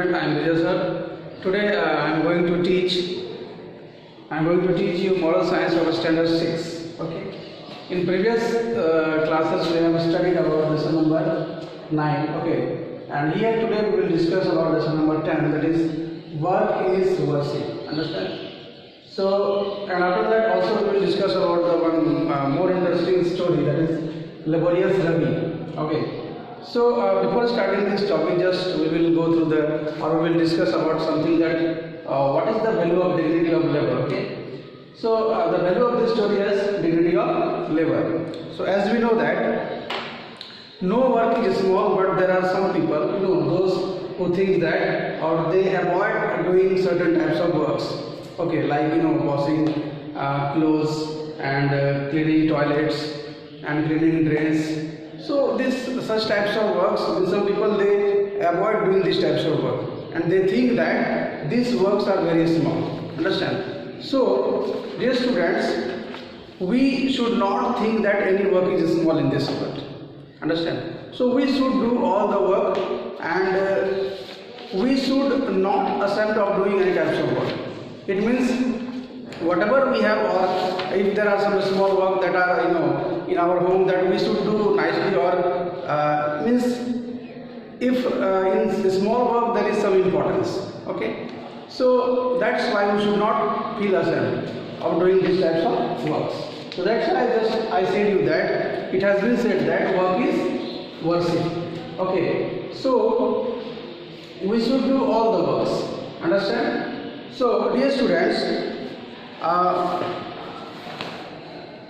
student, I am Vijay sir. Today I am going to teach you moral science of standard 6. Okay. In previous classes we have studied about lesson number 9. Okay. And here today we will discuss about lesson number 10, that is work is worship. Understand? So, and after that also we will discuss about the one more interesting story, that is laborious Ravi. Okay. So before starting this topic, just we will go through we will discuss about something that what is the value of dignity of labor. Okay. So the value of this story is dignity of labor. So as we know that no work is small, but there are some people, those who think that, or they avoid doing certain types of works. Okay, like washing clothes and cleaning toilets and cleaning drains. So such types of works, some people they avoid doing these types of work, and they think that these works are very small. Understand? So dear students, we should not think that any work is small in this world. Understand? So we should do all the work, and we should not accept of doing any types of work. It means whatever we have, or if there are some small work that are in our home that we should do nicely, or means if in small work there is some importance. Okay, so that's why we should not feel ashamed of doing these types of works. So that's why I said you that it has been said that work is worship. Okay, so we should do all the works. Understand? So dear students,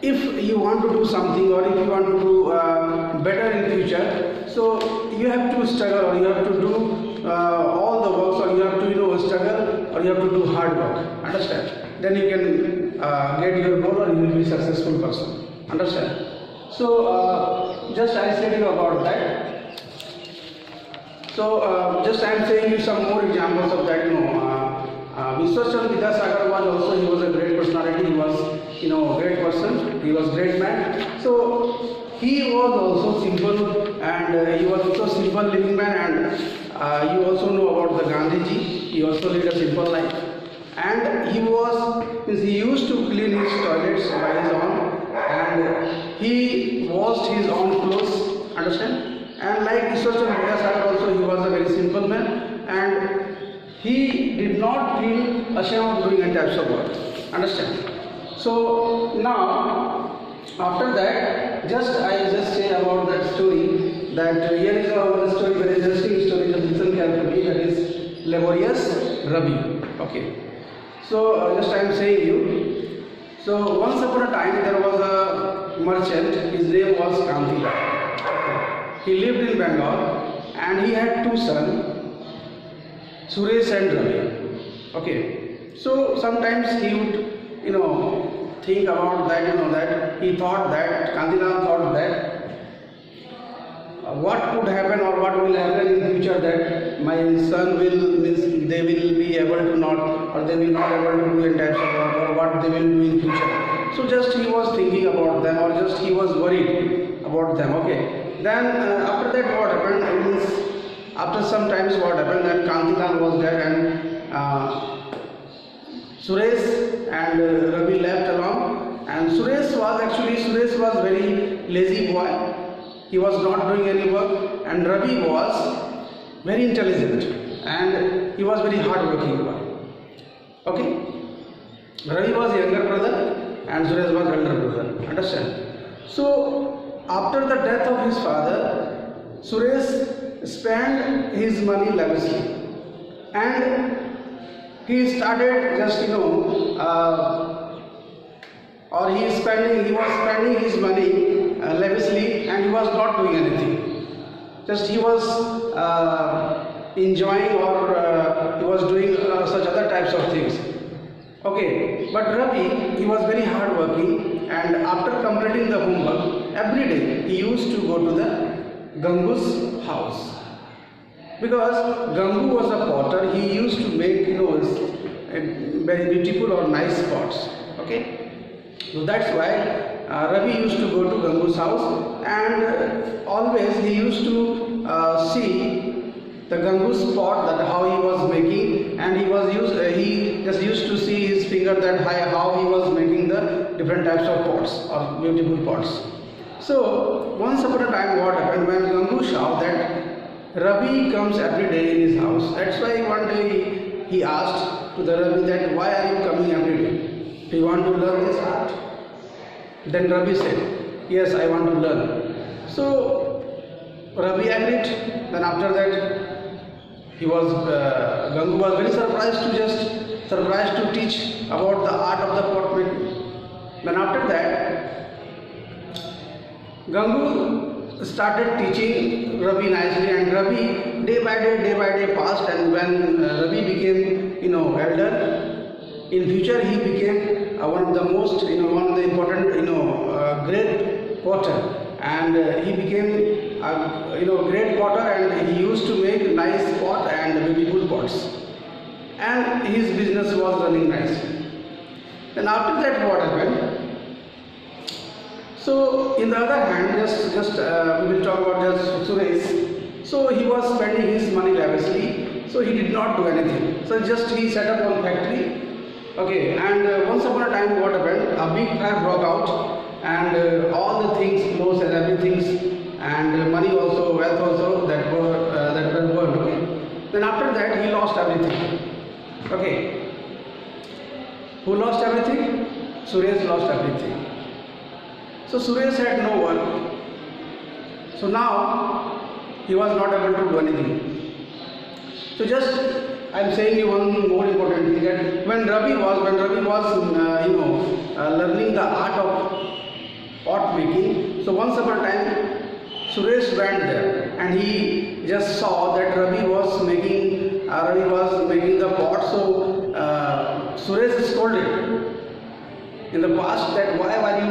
if you want to do something, or if you want to do better in future, so you have to struggle, or you have to do all the works, or you have to struggle, or you have to do hard work. Understand? Then you can get your goal, or you will be a successful person. Understand? So just I said you about that. So just I am saying you some more examples of that. Vishwachandra Vidyasagar was also, he was a great personality, he was great person, he was great man. So he was also simple, and he was also simple living man, and you also know about the Gandhiji, he also lived a simple life, and he used to clean his toilets by his own, and he washed his own clothes. Understand? And like Vishwachandra Vidyasagar also, he was a very simple man, and he did not feel ashamed of doing any types of work. Understand? So now, after that, I just say about that story, that here is a story, very interesting story, just listen carefully, that is laborious Ravi. Okay. So just I am saying you. So once upon a time there was a merchant, his name was Kantila. Okay. He lived in Bengal, and he had two sons, Suresh and Ravi. Okay. So sometimes he would, think about that, that he thought that, Kantila thought that, what would happen, or what will happen in future, that my son they will be able to not, or they will not able to do any types of work, or what they will do in future. So just he was thinking about them, or just he was worried about them. Okay. Then after that what happened, after some times what happened, that Kantila was there, and Suresh and Ravi left along, and Suresh was very lazy boy. He was not doing any work, and Ravi was very intelligent, and he was very hard-working boy. Okay? Ravi was younger brother, and Suresh was elder brother. Understand? So after the death of his father, Suresh spent his money lavishly, and he started just he was spending his money lavishly, and he was not doing anything. Just he was enjoying, or he was doing such other types of things. Okay, but Ravi, he was very hard working, and after completing the homework, every day he used to go to the Gangu's house. Because Gangu was a potter, he used to make very beautiful or nice pots. Okay, so that's why Ravi used to go to Gangu's house, and always he used to see the Gangu's pot, that how he figure that how he was making the different types of pots or beautiful pots. So once upon a time, what happened when Gangu saw that Ravi comes every day in his house. That's why one day he asked to the Ravi that why are you coming every day? Do you want to learn this art? Then Ravi said, yes, I want to learn. So Ravi agreed. Then after that, Gangu was very surprised to teach about the art of the pot making. Then after that, Gangu started teaching Ravi nicely, and Ravi day by day passed, and when Ravi became elder, in future he became one of the most one of the important great potter, and he became a great potter, and he used to make nice pot and beautiful pots, and his business was running nicely. Then after that, what happened? So in the other hand, we will talk about just Suresh. So he was spending his money lavishly, so he did not do anything. So just he set up one factory. Okay, and once upon a time, what happened? A big fire broke out, and all the things, clothes and everything, and money also, wealth also, that were burned. Okay. Then after that, he lost everything. Okay. Who lost everything? Suresh lost everything. So Suresh had no work. So now he was not able to do anything. So just I am saying you one more important thing, that when Ravi was learning the art of pot making, so once upon a time Suresh went there, and he just saw that Ravi was making the pot. So Suresh scolded in the past that why are you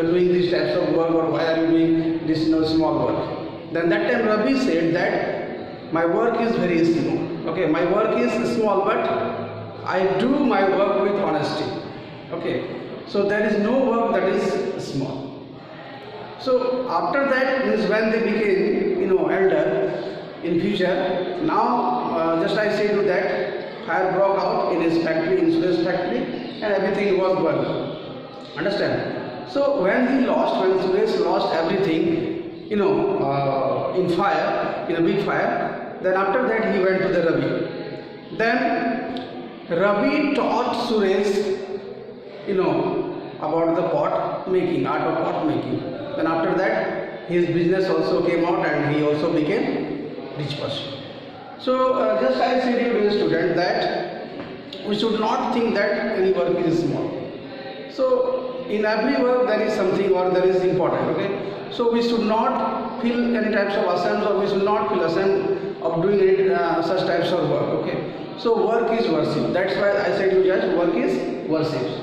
doing these types of work, or why are you doing this small work. Then that time Ravi said that my work is very small. Okay, my work is small, but I do my work with honesty. Okay, so there is no work that is small. So after that, means when they became elder in future, now just I say to that, fire broke out in his factory, in Suresh factory, and everything was burned. Understand? So when Suresh lost everything, in fire, in a big fire, then after that he went to the Ravi. Then Ravi taught Suresh, about the pot making, art of pot making. Then after that, his business also came out, and he also became rich person. So just I say to you, dear student, that we should not think that any work is small. So in every work there is something, or there is important. Okay, so we should not feel any types of ashamed, or we should not feel ashamed of doing such types of work. Okay, so work is worship. That's why I said you judge, work is worship.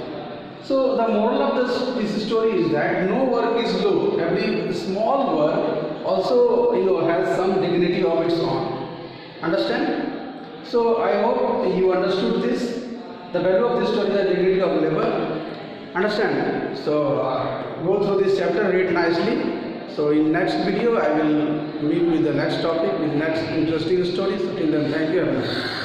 So the moral of this story is that no work is low. Every small work also has some dignity of its own. Understand? So I hope you understood this. The value of this story is the dignity of labor. Understand? So go through this chapter, read nicely. So in next video I will meet with the next topic, with next interesting stories. So till then, thank you everyone.